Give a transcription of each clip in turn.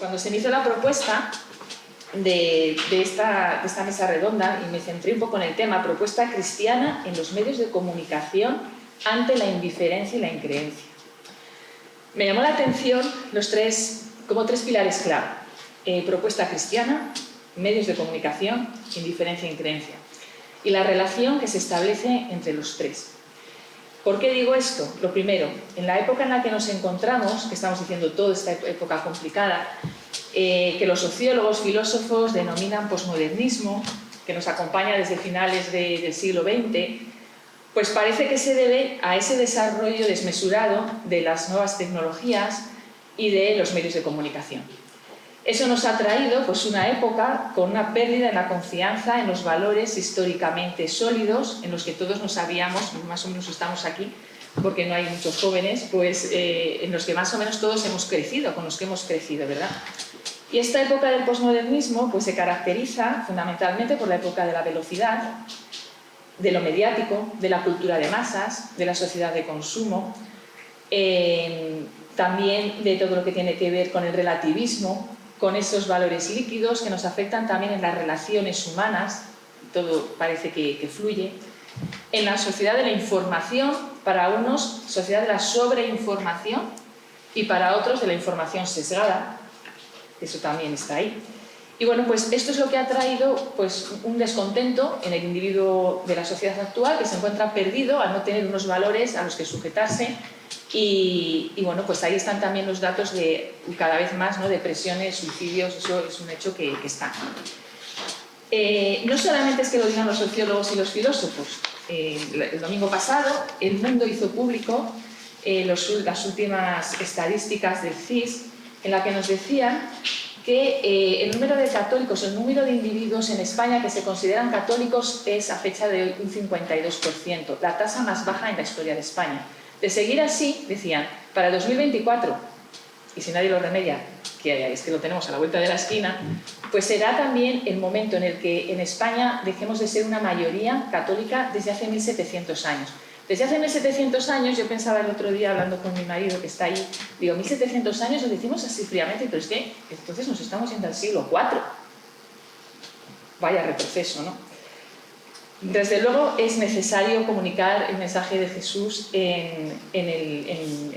cuando se me hizo la propuesta de esta mesa redonda, y me centré un poco en el tema, propuesta cristiana en los medios de comunicación ante la indiferencia y la increencia. Me llamó la atención como tres pilares clave. Propuesta cristiana, medios de comunicación, indiferencia e increencia. Y la relación que se establece entre los tres. ¿Por qué digo esto? Lo primero, en la época en la que nos encontramos, que estamos diciendo toda esta época complicada, que los sociólogos, filósofos denominan posmodernismo, que nos acompaña desde finales del siglo XX, pues parece que se debe a ese desarrollo desmesurado de las nuevas tecnologías y de los medios de comunicación. Eso nos ha traído pues, una época con una pérdida en la confianza en los valores históricamente sólidos, en los que todos nos habíamos, más o menos estamos aquí, porque no hay muchos jóvenes, pues en los que más o menos todos hemos crecido, con los que hemos crecido, ¿verdad? Y esta época del posmodernismo pues, se caracteriza fundamentalmente por la época de la velocidad, de lo mediático, de la cultura de masas, de la sociedad de consumo, también de todo lo que tiene que ver con el relativismo, con esos valores líquidos que nos afectan también en las relaciones humanas, todo parece que fluye, en la sociedad de la información, para unos, sociedad de la sobreinformación, y para otros de la información sesgada, eso también está ahí. Y bueno, pues esto es lo que ha traído pues, un descontento en el individuo de la sociedad actual, que se encuentra perdido al no tener unos valores a los que sujetarse. Y bueno, pues ahí están también los datos de cada vez más, ¿no? Depresiones, suicidios, eso es un hecho que está. No solamente es que lo digan los sociólogos y los filósofos. El domingo pasado El Mundo hizo público las últimas estadísticas del CIS, en la que nos decían que el número de católicos, el número de individuos en España que se consideran católicos es a fecha de hoy un 52%, la tasa más baja en la historia de España. De seguir así, decían, para 2024, y si nadie lo remedia, que es que lo tenemos a la vuelta de la esquina, pues será también el momento en el que en España dejemos de ser una mayoría católica desde hace 1700 años. Desde hace 1700 años, yo pensaba el otro día hablando con mi marido que está ahí, digo, 1700 años lo decimos así fríamente, pero es que entonces nos estamos yendo al siglo IV. Vaya retroceso, ¿no? Desde luego es necesario comunicar el mensaje de Jesús en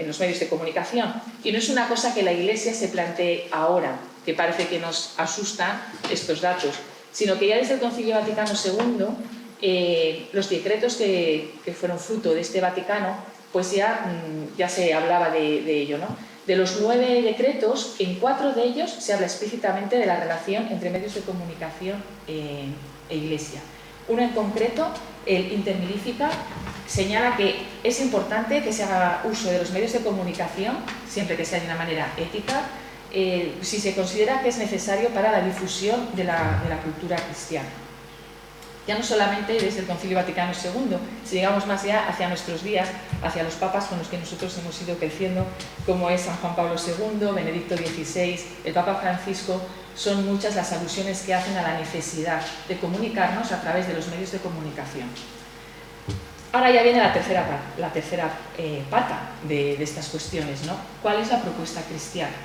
los medios de comunicación. Y no es una cosa que la Iglesia se plantee ahora, que parece que nos asustan estos datos, sino que ya desde el Concilio Vaticano II, los decretos que fueron fruto de este Vaticano, pues ya se hablaba de ello, ¿no? De los 9 decretos, en 4 de ellos se habla explícitamente de la relación entre medios de comunicación e Iglesia. Uno en concreto, el Intermirifica, señala que es importante que se haga uso de los medios de comunicación, siempre que sea de una manera ética, si se considera que es necesario para la difusión de la cultura cristiana. Ya no solamente desde el Concilio Vaticano II, si llegamos más allá hacia nuestros días, hacia los papas con los que nosotros hemos ido creciendo, como es San Juan Pablo II, Benedicto XVI, el Papa Francisco, son muchas las alusiones que hacen a la necesidad de comunicarnos a través de los medios de comunicación. Ahora ya viene la tercera pata de estas cuestiones, ¿no? ¿Cuál es la propuesta cristiana?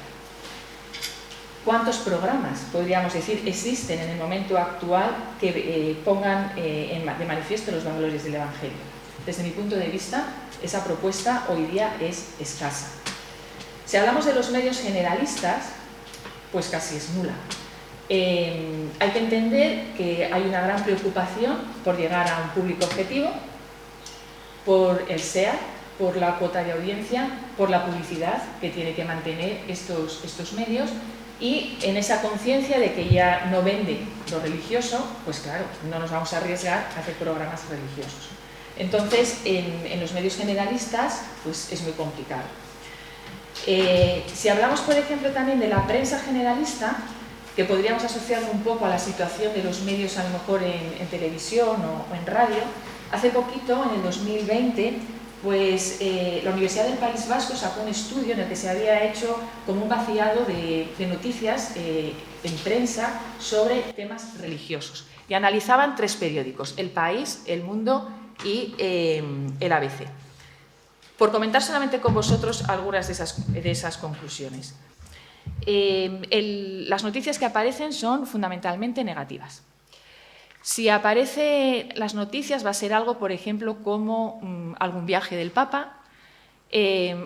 ¿Cuántos programas, podríamos decir, existen en el momento actual que pongan de manifiesto los valores del Evangelio? Desde mi punto de vista, esa propuesta hoy día es escasa. Si hablamos de los medios generalistas, pues casi es nula. Hay que entender que hay una gran preocupación por llegar a un público objetivo, por el SEA, por la cuota de audiencia, por la publicidad que tiene que mantener estos medios, y en esa conciencia de que ya no vende lo religioso, pues claro, no nos vamos a arriesgar a hacer programas religiosos. Entonces, en los medios generalistas, pues es muy complicado. Si hablamos, por ejemplo, también de la prensa generalista, que podríamos asociarlo un poco a la situación de los medios a lo mejor en televisión o en radio, hace poquito, en el 2020, pues la Universidad del País Vasco sacó un estudio en el que se había hecho como un vaciado de noticias en prensa sobre temas religiosos. Y analizaban 3 periódicos, El País, El Mundo y el ABC. Por comentar solamente con vosotros algunas de esas conclusiones. las noticias que aparecen son fundamentalmente negativas. Si aparecen las noticias va a ser algo, por ejemplo, como algún viaje del Papa,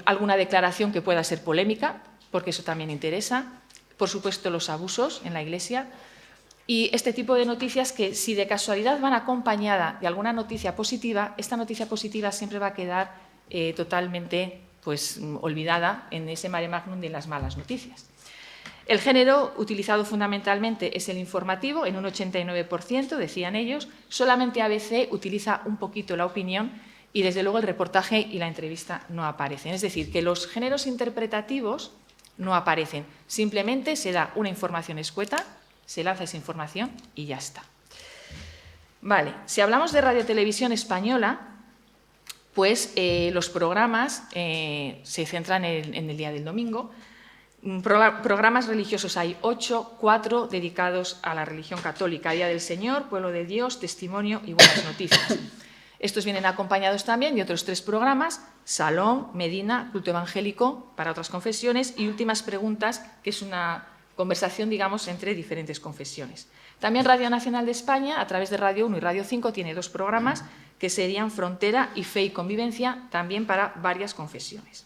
alguna declaración que pueda ser polémica, porque eso también interesa, por supuesto los abusos en la Iglesia, y este tipo de noticias que, si de casualidad van acompañada de alguna noticia positiva, esta noticia positiva siempre va a quedar totalmente olvidada en ese mare magnum de las malas noticias. El género utilizado fundamentalmente es el informativo, en un 89%, decían ellos. Solamente ABC utiliza un poquito la opinión y, desde luego, el reportaje y la entrevista no aparecen. Es decir, que los géneros interpretativos no aparecen. Simplemente se da una información escueta, se lanza esa información y ya está. Vale, si hablamos de radiotelevisión española, pues los programas se centran en el día del domingo. Programas religiosos hay 8, 4 dedicados a la religión católica: Día del Señor, Pueblo de Dios, Testimonio y Buenas Noticias. Estos vienen acompañados también de otros 3 programas: Salón, Medina, Culto Evangélico para otras confesiones y Últimas Preguntas, que es una conversación, digamos, entre diferentes confesiones. También Radio Nacional de España, a través de Radio 1 y Radio 5, tiene 2 programas que serían Frontera y Fe y Convivencia, también para varias confesiones.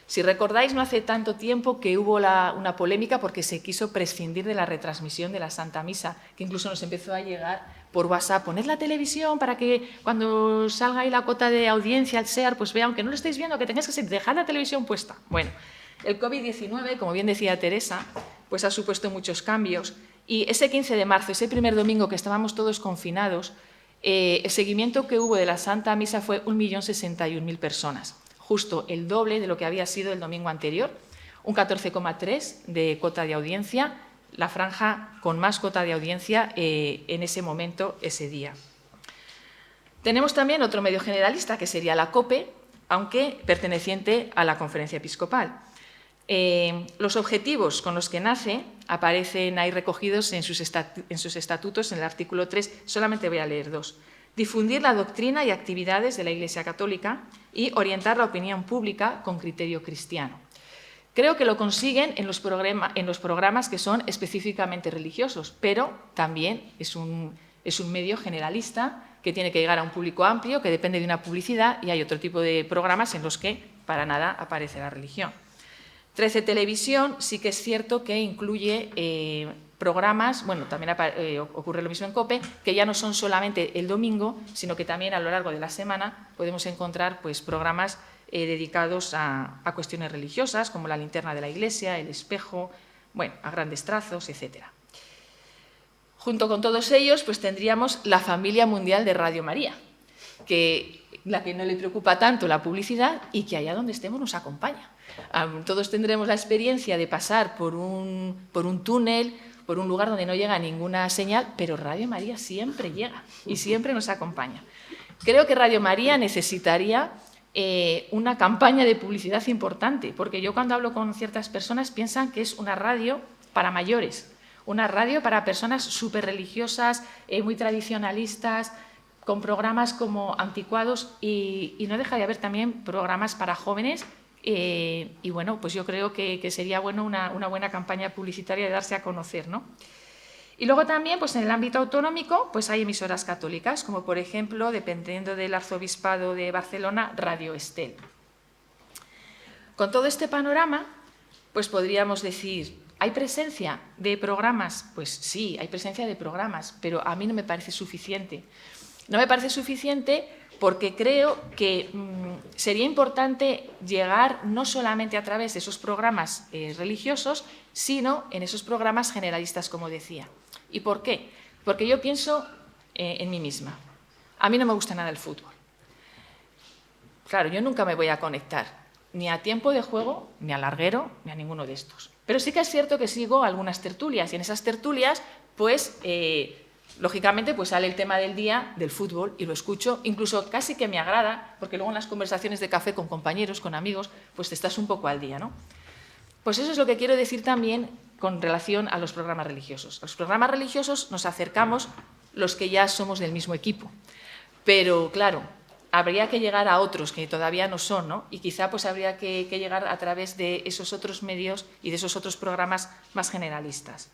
Si recordáis, no hace tanto tiempo que hubo una polémica porque se quiso prescindir de la retransmisión de la Santa Misa, que incluso nos empezó a llegar por WhatsApp: poned la televisión para que cuando salga ahí la cota de audiencia al SEAR, pues vean, aunque no lo estáis viendo, que tengáis que dejar la televisión puesta. Bueno, el COVID-19, como bien decía Teresa, pues ha supuesto muchos cambios, y ese 15 de marzo, ese primer domingo que estábamos todos confinados, el seguimiento que hubo de la Santa Misa fue 1.061.000 personas. Justo el doble de lo que había sido el domingo anterior, un 14,3 de cota de audiencia, la franja con más cota de audiencia en ese momento, ese día. Tenemos también otro medio generalista, que sería la COPE, aunque perteneciente a la Conferencia Episcopal. Los objetivos con los que nace aparecen ahí recogidos en sus estatutos, en el artículo 3, solamente voy a leer 2. Difundir la doctrina y actividades de la Iglesia Católica y orientar la opinión pública con criterio cristiano. Creo que lo consiguen en los programas que son específicamente religiosos, pero también es un medio generalista que tiene que llegar a un público amplio, que depende de una publicidad, y hay otro tipo de programas en los que para nada aparece la religión. 13 Televisión sí que es cierto que incluye programas, bueno, también ocurre lo mismo en COPE, que ya no son solamente el domingo, sino que también a lo largo de la semana podemos encontrar programas dedicados a cuestiones religiosas, como la linterna de la Iglesia, el espejo, bueno, a grandes trazos, etc. Junto con todos ellos, pues tendríamos la familia mundial de Radio María, la que no le preocupa tanto la publicidad y que allá donde estemos nos acompaña. Todos tendremos la experiencia de pasar por un túnel, por un lugar donde no llega ninguna señal, pero Radio María siempre llega y siempre nos acompaña. Creo que Radio María necesitaría una campaña de publicidad importante, porque yo, cuando hablo con ciertas personas, piensan que es una radio para mayores, una radio para personas súper religiosas, muy tradicionalistas, con programas como anticuados, y no deja de haber también programas para jóvenes. Y bueno, pues yo creo que sería bueno una buena campaña publicitaria de darse a conocer, ¿no? Y luego también, pues en el ámbito autonómico, pues hay emisoras católicas, como por ejemplo, dependiendo del Arzobispado de Barcelona, Radio Estel. Con todo este panorama, pues podríamos decir, ¿hay presencia de programas? Pues sí, hay presencia de programas, pero a mí no me parece suficiente. No me parece suficiente porque creo que sería importante llegar no solamente a través de esos programas religiosos, sino en esos programas generalistas, como decía. ¿Y por qué? Porque yo pienso en mí misma. A mí no me gusta nada el fútbol. Claro, yo nunca me voy a conectar ni a Tiempo de Juego, ni a Larguero, ni a ninguno de estos. Pero sí que es cierto que sigo algunas tertulias, y en esas tertulias, pues lógicamente, pues sale el tema del día del fútbol y lo escucho, incluso casi que me agrada, porque luego en las conversaciones de café con compañeros, con amigos, pues te estás un poco al día, ¿no? Pues eso es lo que quiero decir también con relación a los programas religiosos. A los programas religiosos nos acercamos los que ya somos del mismo equipo, pero claro, habría que llegar a otros que todavía no son, ¿no? Y quizá pues habría que llegar a través de esos otros medios y de esos otros programas más generalistas.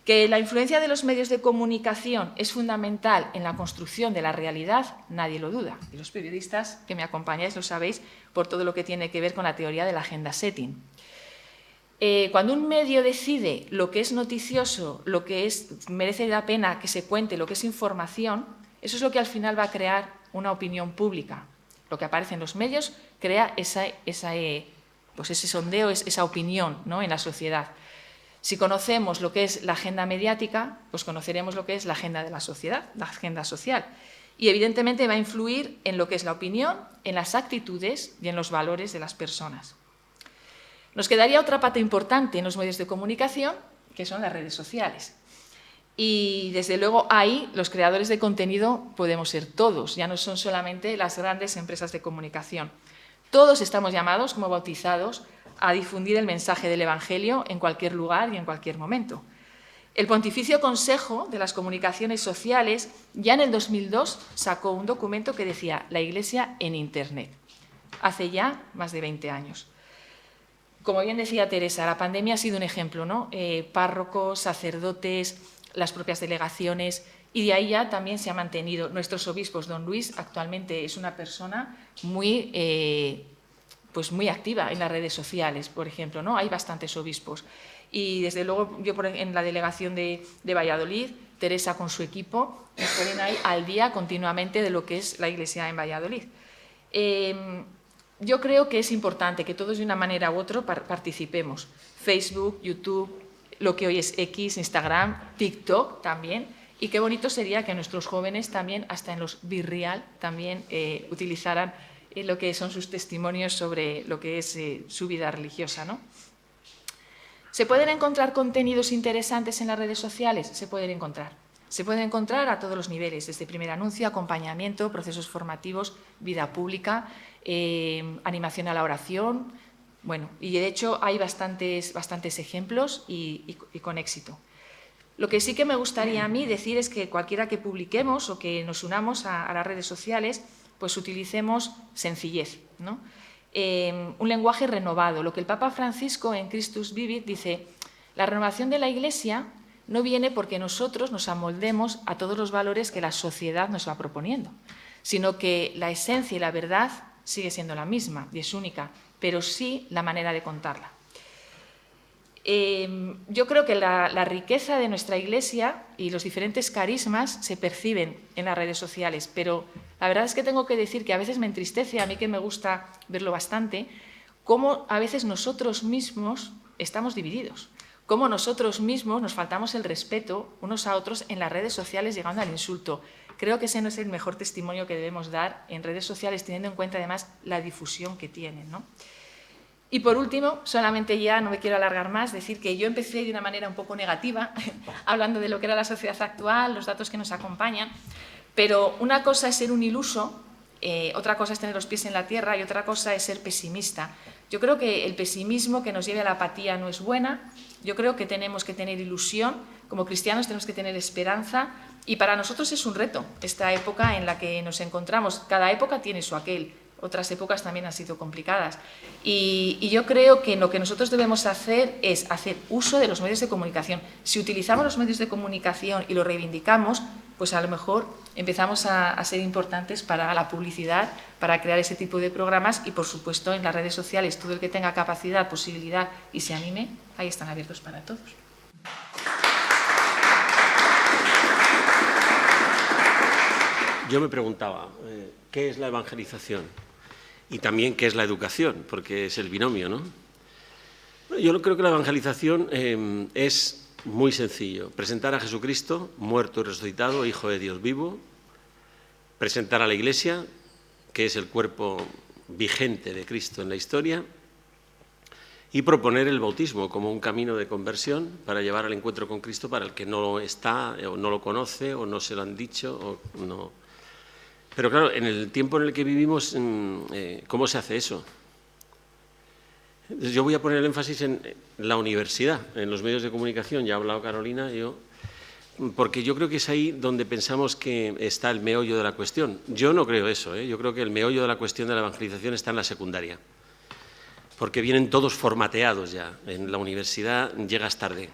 Que la influencia de los medios de comunicación es fundamental en la construcción de la realidad, nadie lo duda. Y los periodistas que me acompañáis lo sabéis por todo lo que tiene que ver con la teoría del agenda setting. Cuando un medio decide lo que es noticioso, lo que merece la pena que se cuente, lo que es información, eso es lo que al final va a crear una opinión pública. Lo que aparece en los medios crea pues ese sondeo, esa opinión, ¿no?, en la sociedad. Si conocemos lo que es la agenda mediática, pues conoceremos lo que es la agenda de la sociedad, la agenda social. Y evidentemente va a influir en lo que es la opinión, en las actitudes y en los valores de las personas. Nos quedaría otra pata importante en los medios de comunicación, que son las redes sociales. Y desde luego ahí los creadores de contenido podemos ser todos, ya no son solamente las grandes empresas de comunicación. Todos estamos llamados, como bautizados, a difundir el mensaje del Evangelio en cualquier lugar y en cualquier momento. El Pontificio Consejo de las Comunicaciones Sociales ya en el 2002 sacó un documento que decía «La Iglesia en Internet», hace ya más de 20 años. Como bien decía Teresa, la pandemia ha sido un ejemplo, ¿no? Párrocos, sacerdotes, las propias delegaciones, y de ahí ya también se ha mantenido. Nuestros obispos, don Luis, actualmente es una persona muy activa en las redes sociales, por ejemplo, ¿no? Hay bastantes obispos. Y desde luego yo en la delegación de Valladolid, Teresa con su equipo, nos ponen ahí al día continuamente de lo que es la Iglesia en Valladolid. Yo creo que es importante que todos de una manera u otra participemos. Facebook, YouTube, lo que hoy es X, Instagram, TikTok también. Y qué bonito sería que nuestros jóvenes también, hasta en los Virreal, también utilizaran lo que son sus testimonios sobre lo que es su vida religiosa, ¿no? ¿Se pueden encontrar contenidos interesantes en las redes sociales? Se pueden encontrar. Se pueden encontrar a todos los niveles, desde primer anuncio, acompañamiento, procesos formativos, vida pública, animación a la oración. Bueno, y de hecho hay bastantes ejemplos y con éxito. Lo que sí que me gustaría a mí decir es que cualquiera que publiquemos o que nos unamos a las redes sociales, pues utilicemos sencillez, ¿no? Un lenguaje renovado. Lo que el Papa Francisco en Christus Vivit dice, la renovación de la Iglesia no viene porque nosotros nos amoldemos a todos los valores que la sociedad nos va proponiendo, sino que la esencia y la verdad sigue siendo la misma y es única, pero sí la manera de contarla. Yo creo que la riqueza de nuestra Iglesia y los diferentes carismas se perciben en las redes sociales, pero la verdad es que tengo que decir que a veces me entristece, a mí que me gusta verlo bastante, cómo a veces nosotros mismos estamos divididos, cómo nosotros mismos nos faltamos el respeto unos a otros en las redes sociales llegando al insulto. Creo que ese no es el mejor testimonio que debemos dar en redes sociales, teniendo en cuenta además la difusión que tienen, ¿no? Y por último, solamente ya, no me quiero alargar más, decir que yo empecé de una manera un poco negativa, hablando de lo que era la sociedad actual, los datos que nos acompañan, pero una cosa es ser un iluso, otra cosa es tener los pies en la tierra y otra cosa es ser pesimista. Yo creo que el pesimismo que nos lleve a la apatía no es buena, yo creo que tenemos que tener ilusión, como cristianos tenemos que tener esperanza y para nosotros es un reto esta época en la que nos encontramos. Cada época tiene su aquel. Otras épocas también han sido complicadas. Y yo creo que lo que nosotros debemos hacer es hacer uso de los medios de comunicación. Si utilizamos los medios de comunicación y los reivindicamos, pues a lo mejor empezamos a ser importantes para la publicidad, para crear ese tipo de programas y, por supuesto, en las redes sociales, todo el que tenga capacidad, posibilidad y se anime, ahí están abiertos para todos. Yo me preguntaba, ¿qué es la evangelización? Y también qué es la educación, porque es el binomio, ¿no? Yo creo que la evangelización es muy sencillo. Presentar a Jesucristo, muerto y resucitado, Hijo de Dios vivo. Presentar a la Iglesia, que es el cuerpo vigente de Cristo en la historia. Y proponer el bautismo como un camino de conversión para llevar al encuentro con Cristo para el que no está, o no lo conoce, o no se lo han dicho, o no. Pero claro, en el tiempo en el que vivimos, ¿cómo se hace eso? Yo voy a poner el énfasis en la universidad, en los medios de comunicación. Ya ha hablado Carolina, yo porque yo creo que es ahí donde pensamos que está el meollo de la cuestión. Yo no creo eso, ¿eh? Yo creo que el meollo de la cuestión de la evangelización está en la secundaria, porque vienen todos formateados ya. En la universidad llegas tarde,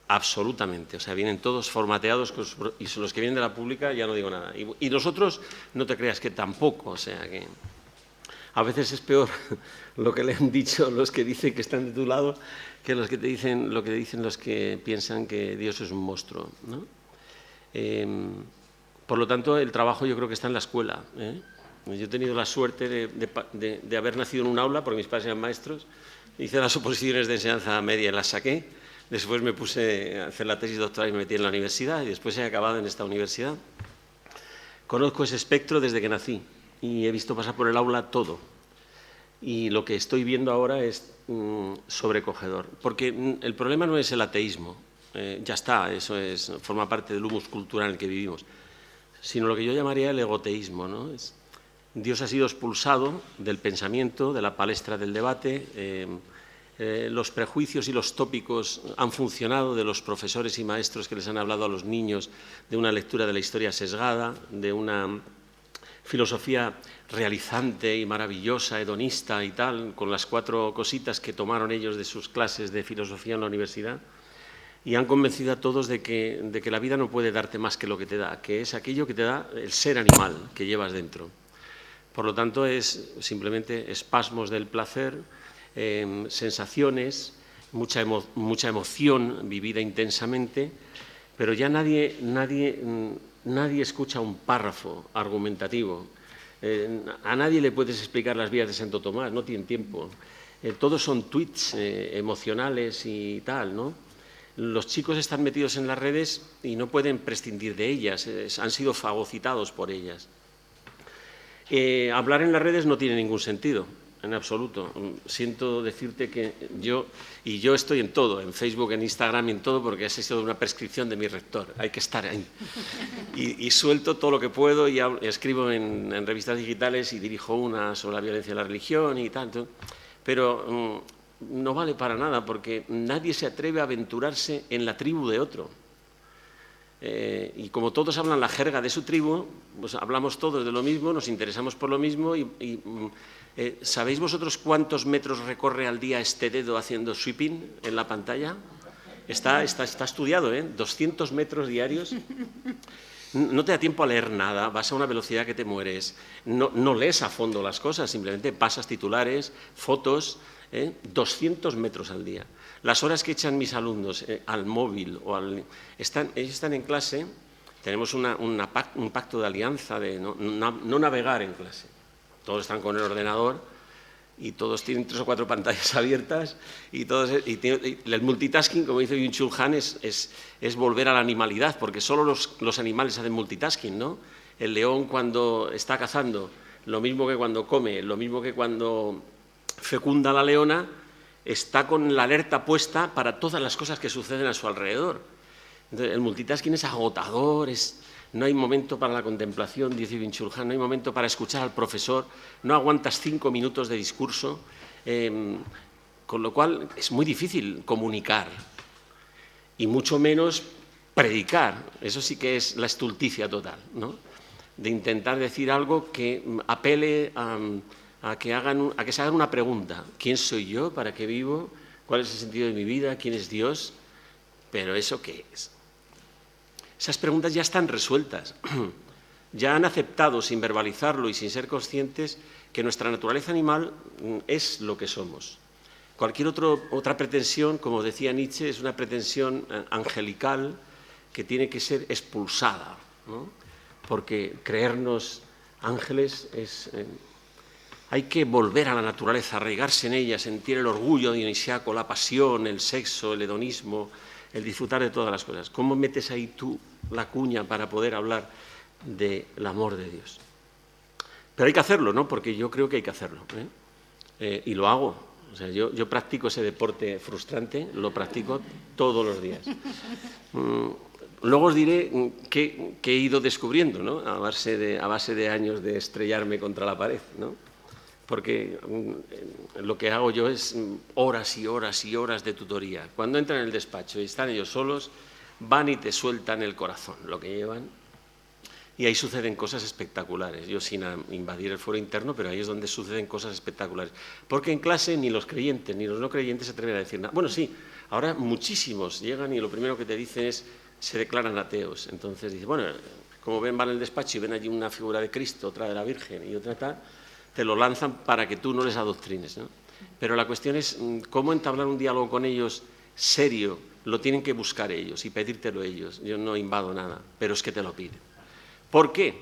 absolutamente. O sea, vienen todos formateados y los que vienen de la pública ya no digo nada. Y nosotros, no te creas que tampoco, o sea, que a veces es peor lo que le han dicho los que dicen que están de tu lado que lo que dicen los que piensan que Dios es un monstruo, ¿no? Por lo tanto, el trabajo yo creo que está en la escuela, ¿eh? Yo he tenido la suerte de haber nacido en un aula, porque mis padres eran maestros, hice las oposiciones de enseñanza media y las saqué, después me puse a hacer la tesis doctoral y me metí en la universidad, y después he acabado en esta universidad. Conozco ese espectro desde que nací y he visto pasar por el aula todo. Y lo que estoy viendo ahora es sobrecogedor, porque el problema no es el ateísmo, ya está, eso forma parte del humus cultural en el que vivimos, sino lo que yo llamaría el egoteísmo, ¿no? Dios ha sido expulsado del pensamiento, de la palestra del debate, los prejuicios y los tópicos han funcionado de los profesores y maestros que les han hablado a los niños de una lectura de la historia sesgada, de una filosofía realizante y maravillosa, hedonista y tal, con las 4 cositas que tomaron ellos de sus clases de filosofía en la universidad, y han convencido a todos de que la vida no puede darte más que lo que te da, que es aquello que te da el ser animal que llevas dentro. Por lo tanto, es simplemente espasmos del placer, sensaciones, mucha emoción vivida intensamente, pero ya nadie escucha un párrafo argumentativo. A nadie le puedes explicar las vías de Santo Tomás, no tienen tiempo. Todos son tweets emocionales y tal, ¿no? Los chicos están metidos en las redes y no pueden prescindir de ellas, han sido fagocitados por ellas. Hablar en las redes no tiene ningún sentido, en absoluto. Siento decirte que yo estoy en todo, en Facebook, en Instagram y en todo, porque esa ha sido una prescripción de mi rector, hay que estar ahí. Y suelto todo lo que puedo y escribo en revistas digitales y dirijo una sobre la violencia de la religión y tal, pero no vale para nada, porque nadie se atreve a aventurarse en la tribu de otro. Y como todos hablan la jerga de su tribu, pues hablamos todos de lo mismo, nos interesamos por lo mismo ¿sabéis vosotros cuántos metros recorre al día este dedo haciendo sweeping en la pantalla? Está estudiado, ¿eh? 200 metros diarios. No te da tiempo a leer nada, vas a una velocidad que te mueres, no lees a fondo las cosas, simplemente pasas titulares, fotos, 200 metros al día. Las horas que echan mis alumnos al móvil, ellos están en clase, tenemos un pacto de alianza de no navegar en clase. Todos están con el ordenador y todos tienen 3 o 4 pantallas abiertas y el multitasking, como dice Byung-Chul Han, es volver a la animalidad, porque solo los animales hacen multitasking, ¿no? El león cuando está cazando, lo mismo que cuando come, lo mismo que cuando fecunda la leona, está con la alerta puesta para todas las cosas que suceden a su alrededor. Entonces, el multitasking es agotador, no hay momento para la contemplación, dice Byung-Chul Han, no hay momento para escuchar al profesor, no aguantas 5 minutos de discurso, con lo cual es muy difícil comunicar y mucho menos predicar. Eso sí que es la estulticia total, ¿no? De intentar decir algo que apele a que se hagan una pregunta. ¿Quién soy yo? ¿Para qué vivo? ¿Cuál es el sentido de mi vida? ¿Quién es Dios? ¿Pero eso qué es? Esas preguntas ya están resueltas. Ya han aceptado, sin verbalizarlo y sin ser conscientes, que nuestra naturaleza animal es lo que somos. Cualquier otra pretensión, como decía Nietzsche, es una pretensión angelical que tiene que ser expulsada, ¿no? Porque creernos ángeles es... hay que volver a la naturaleza, arraigarse en ella, sentir el orgullo dionisiaco, la pasión, el sexo, el hedonismo, el disfrutar de todas las cosas. ¿Cómo metes ahí tú la cuña para poder hablar del amor de Dios? Pero hay que hacerlo, ¿no? Porque yo creo que hay que hacerlo, ¿eh? Y lo hago. O sea, yo practico ese deporte frustrante, lo practico todos los días. Luego os diré qué he ido descubriendo, ¿no? A base de años de estrellarme contra la pared, ¿no? Porque lo que hago yo es horas y horas y horas de tutoría. Cuando entran en el despacho y están ellos solos, van y te sueltan el corazón, lo que llevan. Y ahí suceden cosas espectaculares. Yo sin invadir el foro interno, pero ahí es donde suceden cosas espectaculares. Porque en clase ni los creyentes ni los no creyentes se atreven a decir nada. Bueno, sí, ahora muchísimos llegan y lo primero que te dicen es, se declaran ateos. Entonces dices, bueno, como van al despacho y ven allí una figura de Cristo, otra de la Virgen y otra tal, te lo lanzan para que tú no les adoctrines, ¿no? Pero la cuestión es cómo entablar un diálogo con ellos serio. Lo tienen que buscar ellos y pedírtelo ellos. Yo no invado nada, pero es que te lo piden. ¿Por qué?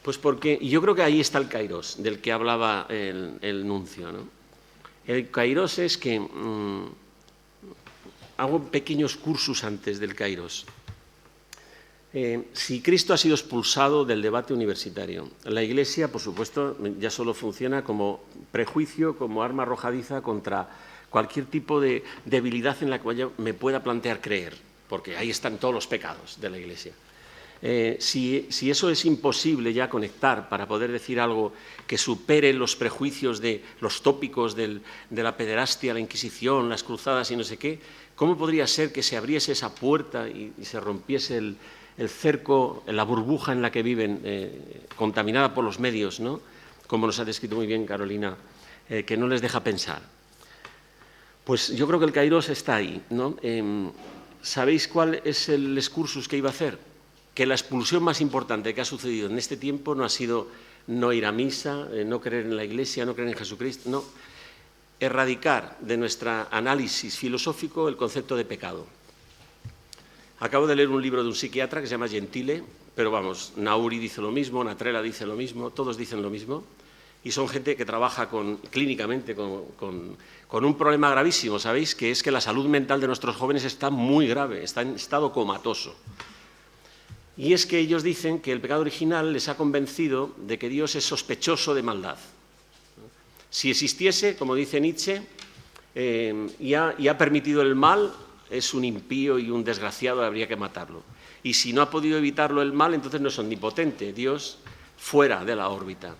Pues porque, y yo creo que ahí está el kairos, del que hablaba el nuncio, ¿no? El kairos es que hago pequeños cursos antes del kairos. Si Cristo ha sido expulsado del debate universitario, la Iglesia, por supuesto, ya solo funciona como prejuicio, como arma arrojadiza contra cualquier tipo de debilidad en la que yo me pueda plantear creer, porque ahí están todos los pecados de la Iglesia. Si eso es imposible ya conectar para poder decir algo que supere los prejuicios de los tópicos de la pederastia, la Inquisición, las cruzadas y no sé qué, ¿cómo podría ser que se abriese esa puerta y se rompiese el cerco, la burbuja en la que viven, contaminada por los medios, ¿no? Como nos ha descrito muy bien Carolina, que no les deja pensar? Pues yo creo que el kairos está ahí, ¿no? ¿Sabéis cuál es el excursus que iba a hacer? Que la expulsión más importante que ha sucedido en este tiempo no ha sido no ir a misa, no creer en la Iglesia, no creer en Jesucristo, no. Erradicar de nuestro análisis filosófico el concepto de pecado. Acabo de leer un libro de un psiquiatra que se llama Gentile, pero vamos, Nauri dice lo mismo, Natrella dice lo mismo, todos dicen lo mismo, y son gente que trabaja clínicamente con un problema gravísimo, ¿sabéis? Que es que la salud mental de nuestros jóvenes está muy grave, está en estado comatoso. Y es que ellos dicen que el pecado original les ha convencido de que Dios es sospechoso de maldad. Si existiese, como dice Nietzsche, y ha permitido el mal, es un impío y un desgraciado, habría que matarlo. Y si no ha podido evitarlo el mal, entonces no es omnipotente, Dios fuera de la órbita.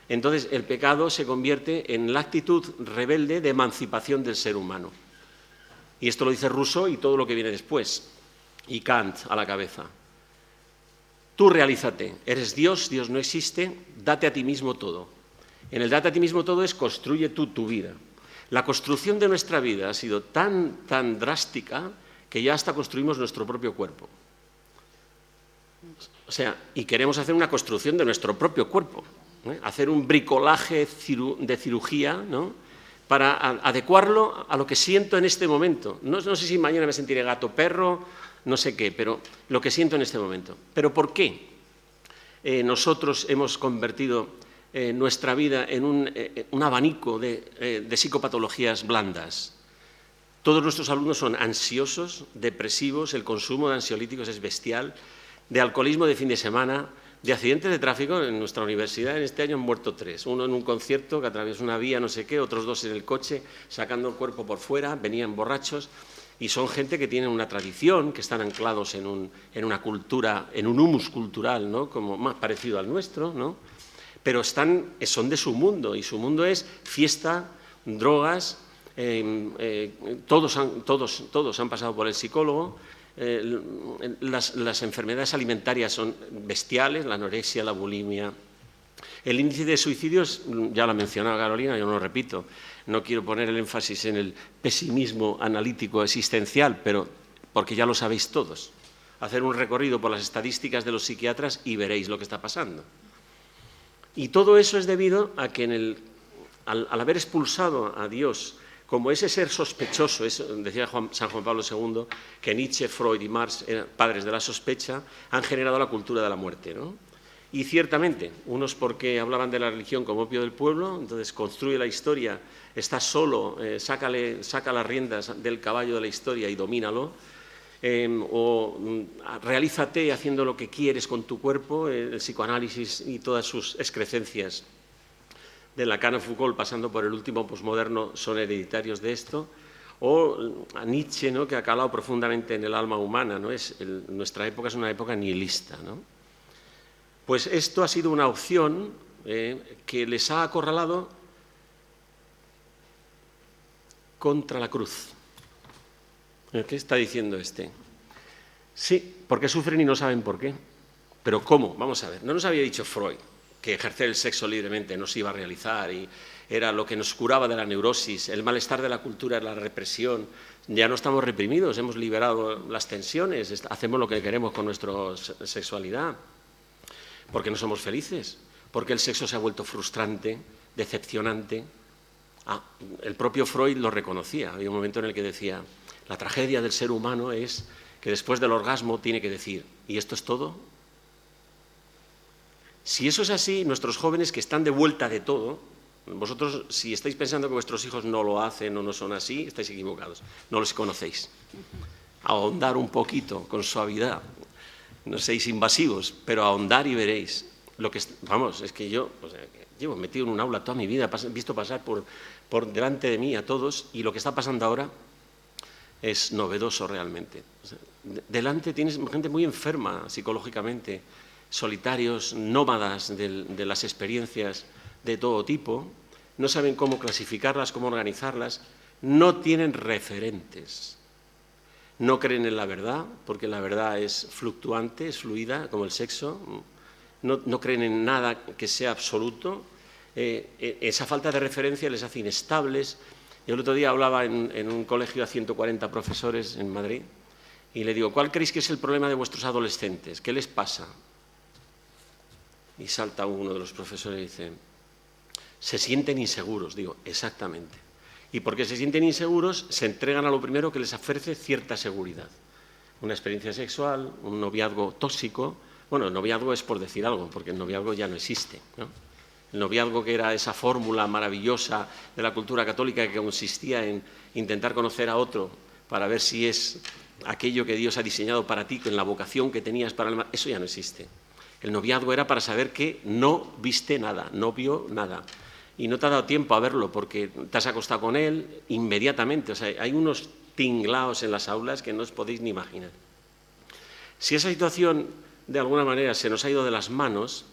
Entonces el pecado se convierte en la actitud rebelde de emancipación del ser humano. Y esto lo dice Rousseau y todo lo que viene después, y Kant a la cabeza. Tú realízate, eres Dios, Dios no existe, date a ti mismo todo. En el date a ti mismo todo es construye tú tu vida. La construcción de nuestra vida ha sido tan drástica que ya hasta construimos nuestro propio cuerpo. O sea, y queremos hacer una construcción de nuestro propio cuerpo, ¿eh? Hacer un bricolaje de cirugía, ¿no? Para adecuarlo a lo que siento en este momento. No sé si mañana me sentiré gato, perro, no sé qué, pero lo que siento en este momento. ¿Pero por qué nosotros hemos convertido nuestra vida en un abanico de psicopatologías blandas? Todos nuestros alumnos son ansiosos, depresivos, el consumo de ansiolíticos es bestial, de alcoholismo de fin de semana, de accidentes de tráfico. En nuestra universidad en este año han muerto 3, uno en un concierto que atravesó una vía no sé qué, otros 2 en el coche, sacando el cuerpo por fuera, venían borrachos. Y son gente que tienen una tradición, que están anclados en una cultura, en un humus cultural, ¿no? Como más parecido al nuestro, ¿no? Pero son de su mundo, y su mundo es fiesta, drogas, todos han pasado por el psicólogo, las enfermedades alimentarias son bestiales, la anorexia, la bulimia. El índice de suicidios, ya lo ha mencionado Carolina, yo no lo repito, no quiero poner el énfasis en el pesimismo analítico existencial, pero porque ya lo sabéis todos. Hacer un recorrido por las estadísticas de los psiquiatras y veréis lo que está pasando. Y todo eso es debido a que al haber expulsado a Dios como ese ser sospechoso, decía San Juan Pablo II, que Nietzsche, Freud y Marx eran padres de la sospecha, han generado la cultura de la muerte, ¿no? Y ciertamente, unos porque hablaban de la religión como opio del pueblo, entonces construye la historia, está solo, saca las riendas del caballo de la historia y domínalo, o realízate haciendo lo que quieres con tu cuerpo, el psicoanálisis y todas sus excrescencias de Lacan a Foucault, pasando por el último posmoderno, son hereditarios de esto, o a Nietzsche, ¿no? Que ha calado profundamente en el alma humana, ¿no? Nuestra época es una época nihilista, ¿no? Pues esto ha sido una opción que les ha acorralado contra la cruz. ¿Qué está diciendo este? Sí, porque sufren y no saben por qué. Pero ¿cómo? Vamos a ver, no nos había dicho Freud que ejercer el sexo libremente no se iba a realizar y era lo que nos curaba de la neurosis, el malestar de la cultura, la represión. Ya no estamos reprimidos, hemos liberado las tensiones, hacemos lo que queremos con nuestra sexualidad. Porque no somos felices, porque el sexo se ha vuelto frustrante, decepcionante. El propio Freud lo reconocía. Había un momento en el que decía, la tragedia del ser humano es que después del orgasmo tiene que decir, ¿y esto es todo? Si eso es así, nuestros jóvenes que están de vuelta de todo, vosotros si estáis pensando que vuestros hijos no lo hacen o no son así, estáis equivocados, no los conocéis. Ahondar un poquito, con suavidad, no seáis invasivos, pero ahondar y veréis. Vamos, es que yo llevo metido en un aula toda mi vida, he visto pasar por delante de mí a todos y lo que está pasando ahora es novedoso realmente. Delante tienes gente muy enferma psicológicamente, solitarios, nómadas de las experiencias de todo tipo, no saben cómo clasificarlas, cómo organizarlas, no tienen referentes, no creen en la verdad, porque la verdad es fluctuante, es fluida, como el sexo, no creen en nada que sea absoluto, esa falta de referencia les hace inestables. Yo el otro día hablaba en un colegio a 140 profesores en Madrid y le digo, ¿cuál creéis que es el problema de vuestros adolescentes? ¿Qué les pasa? Y salta uno de los profesores y dice, se sienten inseguros. Digo, exactamente. Y porque se sienten inseguros, se entregan a lo primero que les ofrece cierta seguridad. Una experiencia sexual, un noviazgo tóxico. Bueno, el noviazgo es por decir algo, porque el noviazgo ya no existe, ¿no? El noviazgo, que era esa fórmula maravillosa de la cultura católica que consistía en intentar conocer a otro para ver si es aquello que Dios ha diseñado para ti, con la vocación que tenías para el... Eso ya no existe. El noviazgo era para saber que no viste nada, no vio nada. Y no te ha dado tiempo a verlo porque te has acostado con él inmediatamente. O sea, hay unos tinglaos en las aulas que no os podéis ni imaginar. Si esa situación, de alguna manera, se nos ha ido de las manos,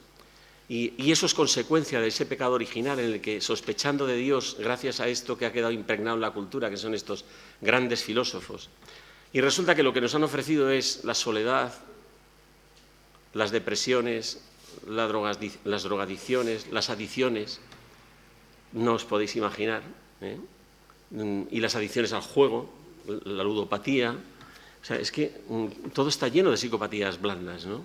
y eso es consecuencia de ese pecado original en el que, sospechando de Dios, gracias a esto que ha quedado impregnado en la cultura, que son estos grandes filósofos, y resulta que lo que nos han ofrecido es la soledad, las depresiones, las drogadicciones, las adicciones, no os podéis imaginar, y las adicciones al juego, la ludopatía. O sea, es que todo está lleno de psicopatías blandas, ¿no?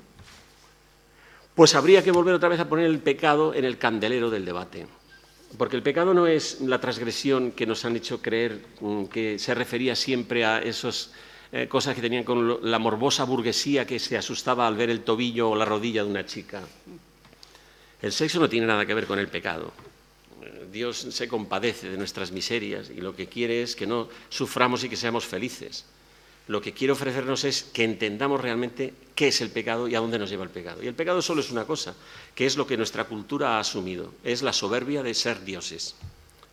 Pues habría que volver otra vez a poner el pecado en el candelero del debate. Porque el pecado no es la transgresión que nos han hecho creer, que se refería siempre a esas cosas que tenían con la morbosa burguesía que se asustaba al ver el tobillo o la rodilla de una chica. El sexo no tiene nada que ver con el pecado. Dios se compadece de nuestras miserias y lo que quiere es que no suframos y que seamos felices. Lo que quiere ofrecernos es que entendamos realmente qué es el pecado y a dónde nos lleva el pecado. Y el pecado solo es una cosa, que es lo que nuestra cultura ha asumido. Es la soberbia de ser dioses,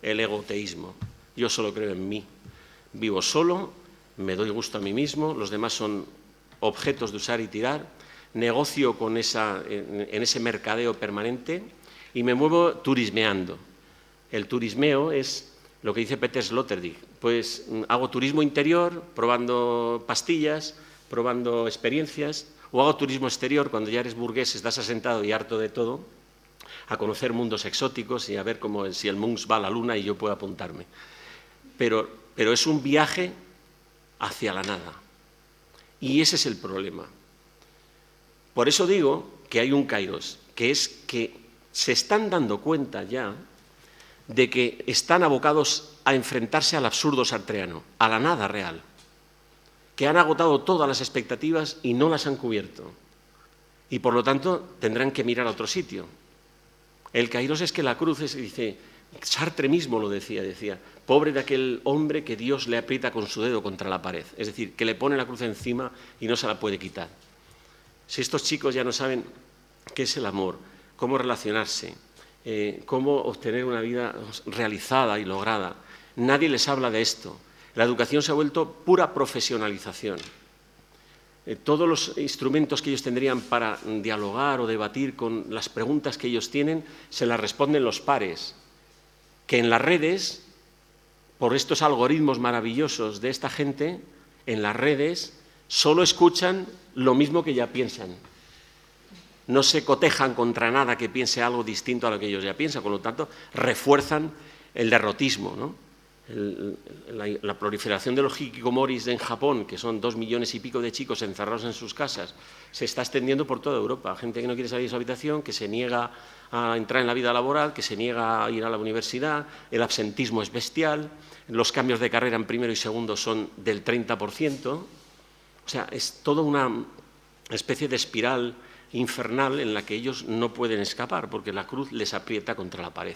el egoteísmo. Yo solo creo en mí. Vivo solo, me doy gusto a mí mismo, los demás son objetos de usar y tirar, negocio con en ese mercadeo permanente y me muevo turismeando. El turismeo es lo que dice Peter Sloterdijk, pues hago turismo interior, probando pastillas, probando experiencias, o hago turismo exterior, cuando ya eres burgués, estás asentado y harto de todo, a conocer mundos exóticos y a ver si el Munch va a la luna y yo puedo apuntarme. Pero es un viaje hacia la nada. Y ese es el problema. Por eso digo que hay un kairos, que es que se están dando cuenta ya de que están abocados a enfrentarse al absurdo sartreano, a la nada real, que han agotado todas las expectativas y no las han cubierto. Y por lo tanto tendrán que mirar a otro sitio. El kairos es que la cruz dice, Sartre mismo lo decía, pobre de aquel hombre que Dios le aprieta con su dedo contra la pared. Es decir, que le pone la cruz encima y no se la puede quitar. Si estos chicos ya no saben qué es el amor, cómo relacionarse, cómo obtener una vida realizada y lograda, nadie les habla de esto. La educación se ha vuelto pura profesionalización. Todos los instrumentos que ellos tendrían para dialogar o debatir con las preguntas que ellos tienen, se las responden los pares, que en las redes, por estos algoritmos maravillosos de esta gente, en las redes solo escuchan lo mismo que ya piensan. No se cotejan contra nada que piense algo distinto a lo que ellos ya piensan, con lo tanto, refuerzan el derrotismo, ¿no? La proliferación de los hikikomoris en Japón, que son 2 millones y pico de chicos encerrados en sus casas, se está extendiendo por toda Europa. Gente que no quiere salir de su habitación, que se niega a entrar en la vida laboral, que se niega a ir a la universidad, el absentismo es bestial, los cambios de carrera en primero y segundo son del 30%, o sea, es toda una especie de espiral infernal en la que ellos no pueden escapar, porque la cruz les aprieta contra la pared.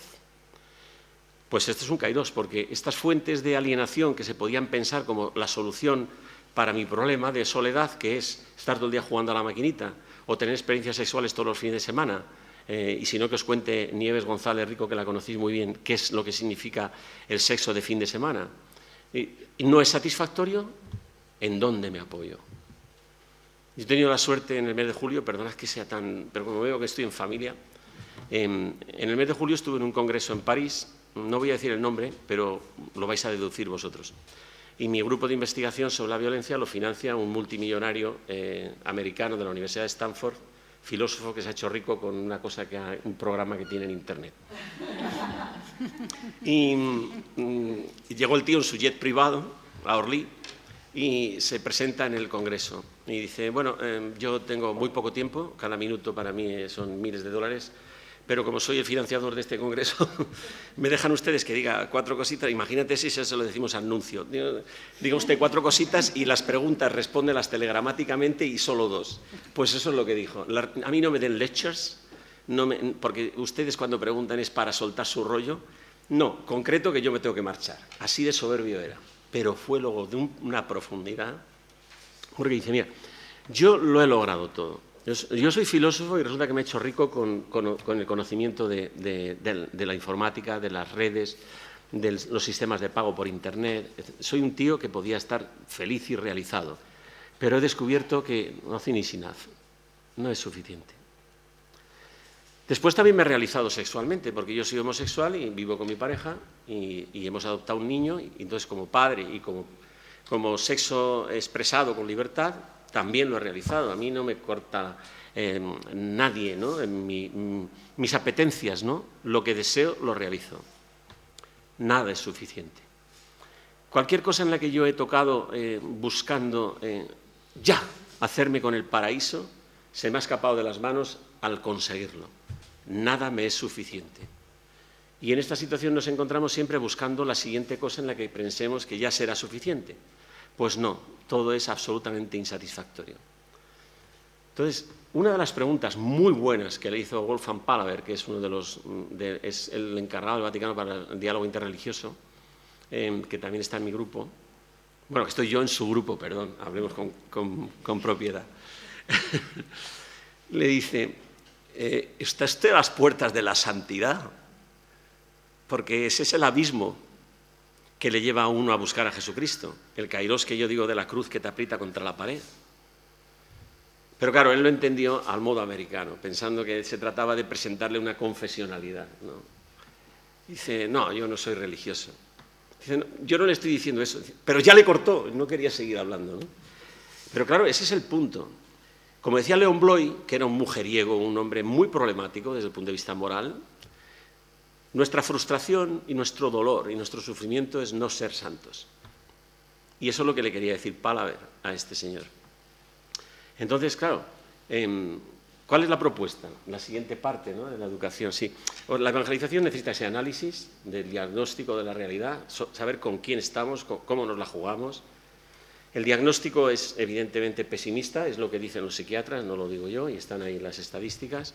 Pues este es un kairos, porque estas fuentes de alienación que se podían pensar como la solución para mi problema de soledad, que es estar todo el día jugando a la maquinita o tener experiencias sexuales todos los fines de semana, y si no que os cuente Nieves González Rico, que la conocéis muy bien, qué es lo que significa el sexo de fin de semana. ¿Y no es satisfactorio? ¿En dónde me apoyo? Yo he tenido la suerte en el mes de julio, perdonad que sea tan, pero como veo que estoy en familia, en el mes de julio estuve en un congreso en París. No voy a decir el nombre, pero lo vais a deducir vosotros. Y mi grupo de investigación sobre la violencia lo financia un multimillonario americano de la Universidad de Stanford, filósofo que se ha hecho rico con una cosa un programa que tiene en Internet. Y llegó el tío en su jet privado a Orly y se presenta en el congreso. Y dice, bueno, yo tengo muy poco tiempo, cada minuto para mí son miles de dólares, pero como soy el financiador de este congreso, me dejan ustedes que diga 4 cositas. Imagínate si eso se lo decimos al nuncio. Diga usted 4 cositas y las preguntas respóndelas telegramáticamente y solo 2. Pues eso es lo que dijo. A mí no me den lectures, porque ustedes cuando preguntan es para soltar su rollo. No, concreto que yo me tengo que marchar. Así de soberbio era. Pero fue luego de una profundidad. Porque dice, mira, yo lo he logrado todo. Yo soy filósofo y resulta que me he hecho rico con el conocimiento de la informática, de las redes, de los sistemas de pago por Internet. Soy un tío que podía estar feliz y realizado, pero he descubierto que nothing is enough, no es suficiente. Después también me he realizado sexualmente, porque yo soy homosexual y vivo con mi pareja y hemos adoptado un niño, y entonces como padre y como sexo expresado con libertad, también lo he realizado. A mí no me corta nadie, ¿no? Mis apetencias, ¿no? Lo que deseo lo realizo. Nada es suficiente. Cualquier cosa en la que yo he tocado buscando ya hacerme con el paraíso, se me ha escapado de las manos al conseguirlo. Nada me es suficiente. Y en esta situación nos encontramos siempre buscando la siguiente cosa en la que pensemos que ya será suficiente. Pues no, todo es absolutamente insatisfactorio. Entonces, una de las preguntas muy buenas que le hizo Wolfgang Pahlaver, que es es el encargado del Vaticano para el diálogo interreligioso, que también está en mi grupo, bueno, que estoy yo en su grupo, perdón, hablemos con propiedad, le dice, ¿está usted a las puertas de la santidad? Porque ese es el abismo que le lleva a uno a buscar a Jesucristo, el kairos que yo digo de la cruz que te aprieta contra la pared. Pero claro, él lo entendió al modo americano, pensando que se trataba de presentarle una confesionalidad, ¿no? Dice, no, yo no soy religioso. Dice, no, yo no le estoy diciendo eso, pero ya le cortó, no quería seguir hablando, ¿no? Pero claro, ese es el punto. Como decía Leon Bloy, que era un mujeriego, un hombre muy problemático desde el punto de vista moral, nuestra frustración y nuestro dolor y nuestro sufrimiento es no ser santos. Y eso es lo que le quería decir Pahlaver a este señor. Entonces, claro, ¿cuál es la propuesta? La siguiente parte, ¿no?, de la educación. Sí, la evangelización necesita ese análisis del diagnóstico de la realidad, saber con quién estamos, cómo nos la jugamos. El diagnóstico es evidentemente pesimista, es lo que dicen los psiquiatras, no lo digo yo, y están ahí las estadísticas.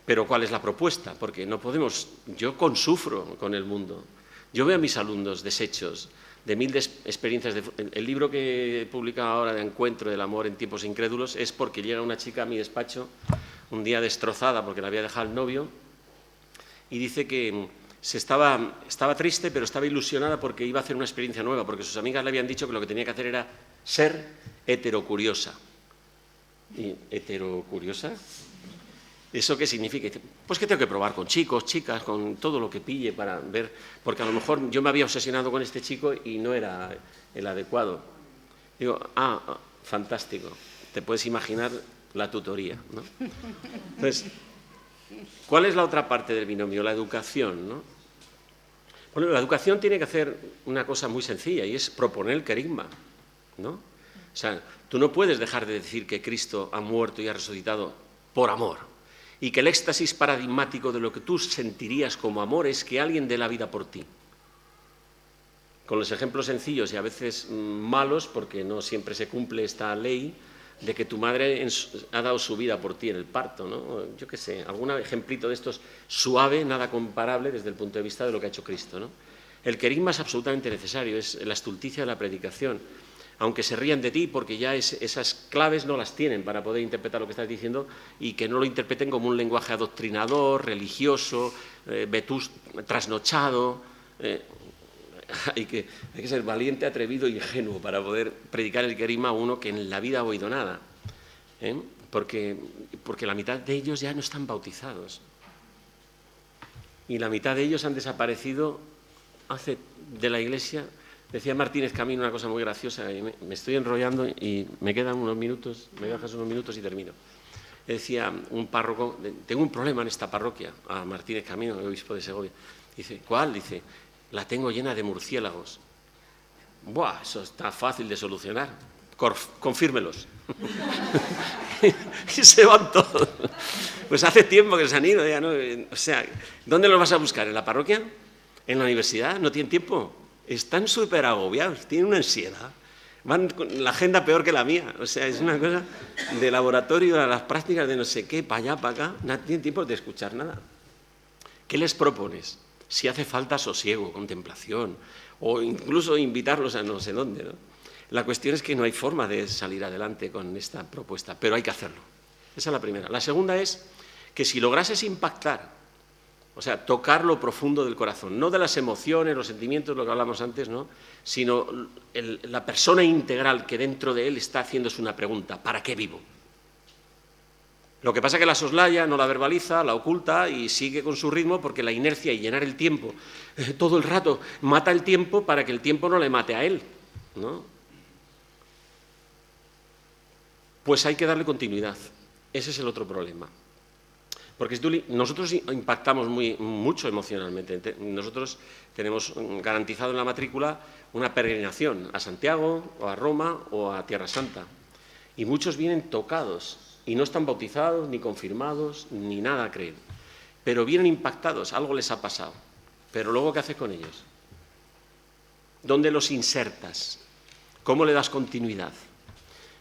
Pero ¿cuál es la propuesta? Porque no podemos, yo consufro con el mundo. Yo veo a mis alumnos deshechos de 1000 experiencias. El libro que he publicado ahora de Encuentro del amor en tiempos incrédulos es porque llega una chica a mi despacho un día destrozada porque la había dejado el novio y dice que estaba triste, pero estaba ilusionada porque iba a hacer una experiencia nueva, porque sus amigas le habían dicho que lo que tenía que hacer era ser heterocuriosa. ¿Y heterocuriosa? ¿Eso qué significa? Pues que tengo que probar con chicos, chicas, con todo lo que pille para ver, porque a lo mejor yo me había obsesionado con este chico y no era el adecuado. Digo, fantástico. Te puedes imaginar la tutoría, ¿no? Entonces, ¿cuál es la otra parte del binomio? La educación, ¿no? Bueno, la educación tiene que hacer una cosa muy sencilla y es proponer el querigma, ¿no? O sea, tú no puedes dejar de decir que Cristo ha muerto y ha resucitado por amor y que el éxtasis paradigmático de lo que tú sentirías como amor es que alguien dé la vida por ti. Con los ejemplos sencillos y a veces malos, porque no siempre se cumple esta ley, de que tu madre ha dado su vida por ti en el parto, ¿no? Yo qué sé, algún ejemplito de estos suave, nada comparable desde el punto de vista de lo que ha hecho Cristo, ¿no? El querigma es absolutamente necesario, es la estulticia de la predicación, aunque se rían de ti porque ya esas claves no las tienen para poder interpretar lo que estás diciendo y que no lo interpreten como un lenguaje adoctrinador, religioso, trasnochado. Hay que ser valiente, atrevido e ingenuo para poder predicar el querigma a uno que en la vida ha oído nada, ¿eh? Porque la mitad de ellos ya no están bautizados y la mitad de ellos han desaparecido de la Iglesia. Decía Martínez Camino una cosa muy graciosa, y me estoy enrollando y me quedan unos minutos, me dejas unos minutos y termino. Decía un párroco, tengo un problema en esta parroquia, a Martínez Camino, el obispo de Segovia. Dice, ¿cuál? Dice, la tengo llena de murciélagos. Buah, eso está fácil de solucionar. Confírmelos. Y se van todos. Pues hace tiempo que se han ido ya, ¿no? O sea, ¿dónde los vas a buscar? ¿En la parroquia? ¿En la universidad? ¿No tienen tiempo? Están súper agobiados, tienen una ansiedad. Van con la agenda peor que la mía. O sea, es una cosa de laboratorio a las prácticas de no sé qué, para allá, para acá. No tienen tiempo de escuchar nada. ¿Qué les propones? Si hace falta sosiego, contemplación, o incluso invitarlos a no sé dónde, ¿no? La cuestión es que no hay forma de salir adelante con esta propuesta, pero hay que hacerlo. Esa es la primera. La segunda es que si lograses impactar, o sea, tocar lo profundo del corazón, no de las emociones, los sentimientos, lo que hablamos antes, ¿no? Sino la persona integral que dentro de él está haciéndose una pregunta, ¿para qué vivo? Lo que pasa es que la soslaya, no la verbaliza, la oculta y sigue con su ritmo porque la inercia y llenar el tiempo todo el rato mata el tiempo para que el tiempo no le mate a él, ¿no? Pues hay que darle continuidad. Ese es el otro problema. Porque nosotros impactamos mucho emocionalmente. Nosotros tenemos garantizado en la matrícula una peregrinación a Santiago, o a Roma, o a Tierra Santa. Y muchos vienen tocados y no están bautizados, ni confirmados, ni nada creen. Pero vienen impactados, algo les ha pasado. Pero luego, ¿qué haces con ellos? ¿Dónde los insertas? ¿Cómo le das continuidad?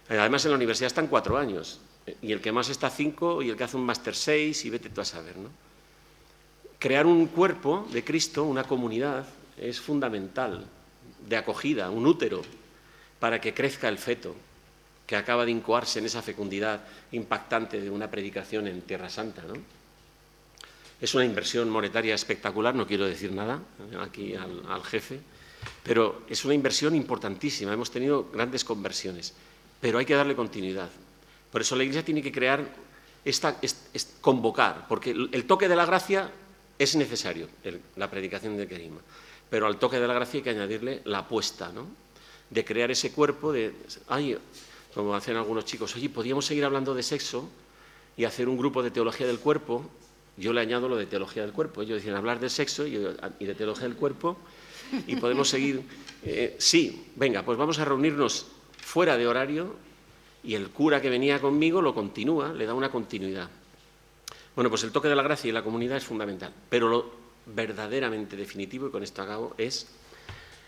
Además, en la universidad están 4 años. Y el que más está 5 y el que hace un máster 6 y vete tú a saber, ¿no? Crear un cuerpo de Cristo, una comunidad, es fundamental, de acogida, un útero, para que crezca el feto, que acaba de incoarse en esa fecundidad impactante de una predicación en Tierra Santa, ¿no? Es una inversión monetaria espectacular, no quiero decir nada aquí al jefe, pero es una inversión importantísima, hemos tenido grandes conversiones, pero hay que darle continuidad. Por eso la Iglesia tiene que crear, convocar, porque el toque de la gracia es necesario, la predicación del querigma, pero al toque de la gracia hay que añadirle la apuesta, ¿no? De crear ese cuerpo como hacen algunos chicos, oye, podríamos seguir hablando de sexo y hacer un grupo de teología del cuerpo. Yo le añado lo de teología del cuerpo. Ellos dicen hablar del sexo y de teología del cuerpo y podemos seguir. Sí, venga, pues vamos a reunirnos fuera de horario y el cura que venía conmigo lo continúa, le da una continuidad. Bueno, pues el toque de la gracia y la comunidad es fundamental, pero lo verdaderamente definitivo, y con esto acabo, es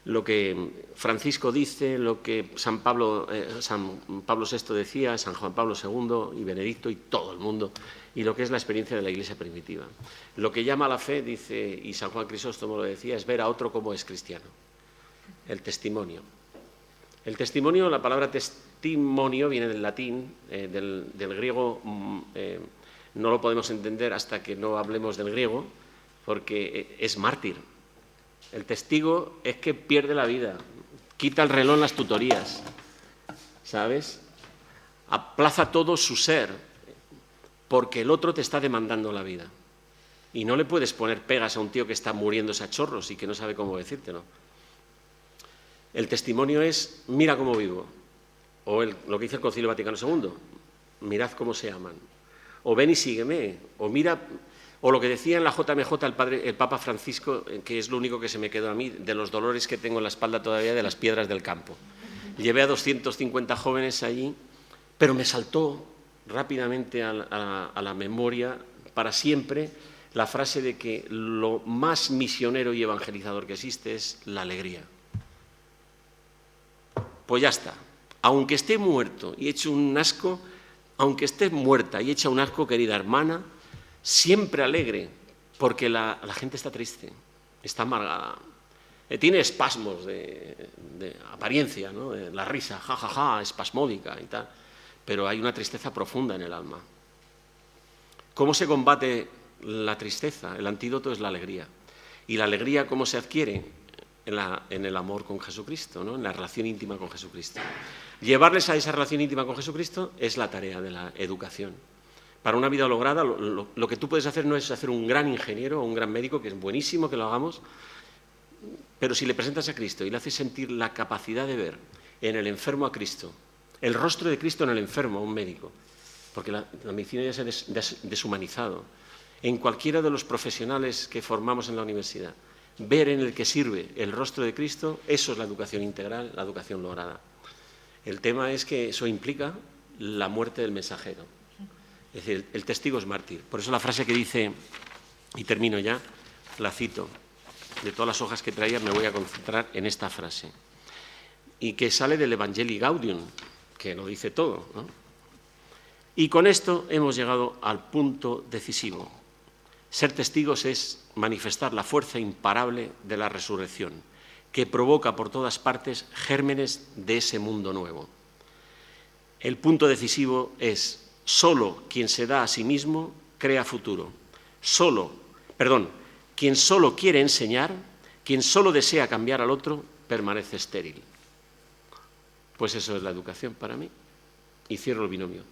lo que Francisco dice, lo que San Pablo VI decía, San Juan Pablo II y Benedicto y todo el mundo, y lo que es la experiencia de la Iglesia primitiva. Lo que llama a la fe, dice, y San Juan Crisóstomo lo decía, es ver a otro como es cristiano. El testimonio. El testimonio, la palabra testimonio viene del latín, del griego, no lo podemos entender hasta que no hablemos del griego, porque es mártir. El testigo es que pierde la vida, quita el reloj en las tutorías, ¿sabes? Aplaza todo su ser, porque el otro te está demandando la vida. Y no le puedes poner pegas a un tío que está muriéndose a chorros y que no sabe cómo decírtelo. El testimonio es, mira cómo vivo, O lo que dice el Concilio Vaticano II, mirad cómo se aman. O ven y sígueme, o mira, o lo que decía en la JMJ el Papa Francisco, que es lo único que se me quedó a mí, de los dolores que tengo en la espalda todavía de las piedras del campo. Llevé a 250 jóvenes allí, pero me saltó rápidamente a la memoria para siempre la frase de que lo más misionero y evangelizador que existe es la alegría. Pues ya está. Aunque esté muerto y hecho un asco, aunque esté muerta y hecha un asco, querida hermana, siempre alegre, porque la gente está triste, está amargada, tiene espasmos de apariencia, ¿no? La risa, jajaja, espasmódica y tal, pero hay una tristeza profunda en el alma. ¿Cómo se combate la tristeza? El antídoto es la alegría. ¿Y la alegría cómo se adquiere? En el amor con Jesucristo, ¿no? En la relación íntima con Jesucristo. Llevarles a esa relación íntima con Jesucristo es la tarea de la educación. Para una vida lograda, lo que tú puedes hacer no es hacer un gran ingeniero o un gran médico, que es buenísimo que lo hagamos, pero si le presentas a Cristo y le haces sentir la capacidad de ver en el enfermo a Cristo, el rostro de Cristo en el enfermo, un médico, porque la medicina ya se ha deshumanizado, en cualquiera de los profesionales que formamos en la universidad, ver en el que sirve el rostro de Cristo, eso es la educación integral, la educación lograda. El tema es que eso implica la muerte del mensajero. Es decir, el testigo es mártir. Por eso la frase que dice, y termino ya, la cito, de todas las hojas que traía me voy a concentrar en esta frase, y que sale del Evangelii Gaudium, que lo dice todo, ¿no? Y con esto hemos llegado al punto decisivo. Ser testigos es manifestar la fuerza imparable de la resurrección, que provoca por todas partes gérmenes de ese mundo nuevo. El punto decisivo es: solo quien se da a sí mismo crea futuro. Quien solo quiere enseñar, quien solo desea cambiar al otro, permanece estéril. Pues eso es la educación para mí. Y cierro el binomio.